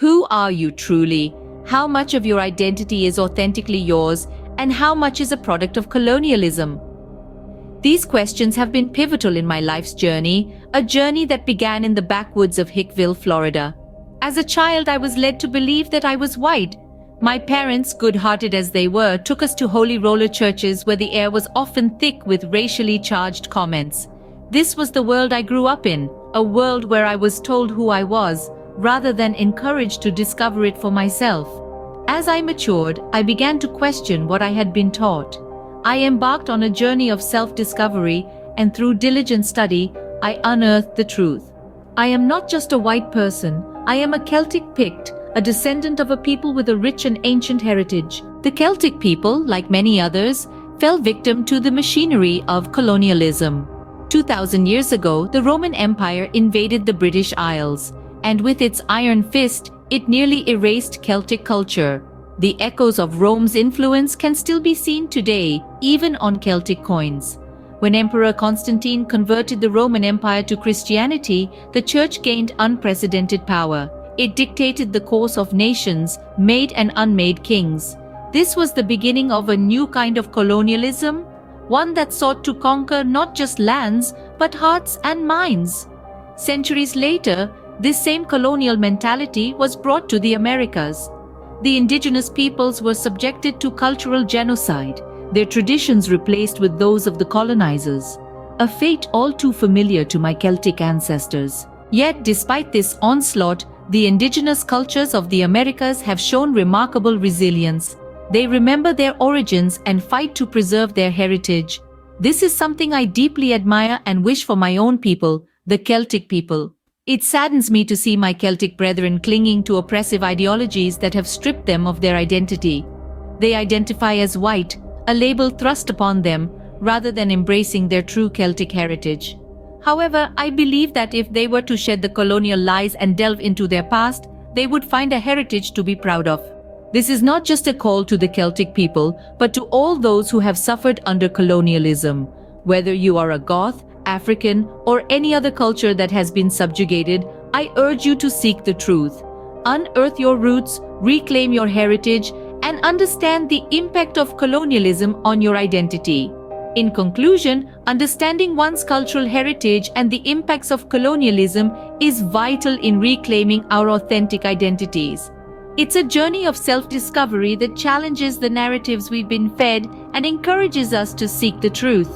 Who are you truly? How much of your identity is authentically yours, and how much is a product of colonialism? These questions have been pivotal in my life's journey, a journey that began in the backwoods of Hickville, Florida. As a child, I was led to believe that I was white. My parents, good-hearted as they were, took us to holy roller churches where the air was often thick with racially charged comments. This was the world I grew up in, a world where I was told who I was, rather than encouraged to discover it for myself. As I matured, I began to question what I had been taught. I embarked on a journey of self-discovery, and through diligent study, I unearthed the truth. I am not just a white person, I am a Celtic Pict, a descendant of a people with a rich and ancient heritage. The Celtic people, like many others, fell victim to the machinery of colonialism. 2,000 years ago, the Roman Empire invaded the British Isles, and with its iron fist, it nearly erased Celtic culture. The echoes of Rome's influence can still be seen today, even on Celtic coins. When Emperor Constantine converted the Roman Empire to Christianity, the Church gained unprecedented power. It dictated the course of nations, made and unmade kings. This was the beginning of a new kind of colonialism, one that sought to conquer not just lands, but hearts and minds. Centuries later, this same colonial mentality was brought to the Americas. The indigenous peoples were subjected to cultural genocide, their traditions replaced with those of the colonizers, a fate all too familiar to my Celtic ancestors. Yet, despite this onslaught, the indigenous cultures of the Americas have shown remarkable resilience. They remember their origins and fight to preserve their heritage. This is something I deeply admire and wish for my own people, the Celtic people. It saddens me to see my Celtic brethren clinging to oppressive ideologies that have stripped them of their identity. They identify as white, a label thrust upon them, rather than embracing their true Celtic heritage. However, I believe that if they were to shed the colonial lies and delve into their past, they would find a heritage to be proud of. This is not just a call to the Celtic people, but to all those who have suffered under colonialism. Whether you are a Goth, African, or any other culture that has been subjugated, I urge you to seek the truth. Unearth your roots, reclaim your heritage, and understand the impact of colonialism on your identity. In conclusion, understanding one's cultural heritage and the impacts of colonialism is vital in reclaiming our authentic identities. It's a journey of self-discovery that challenges the narratives we've been fed and encourages us to seek the truth.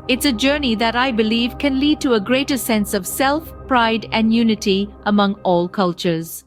It's a journey that I believe can lead to a greater sense of self, pride, and unity among all cultures.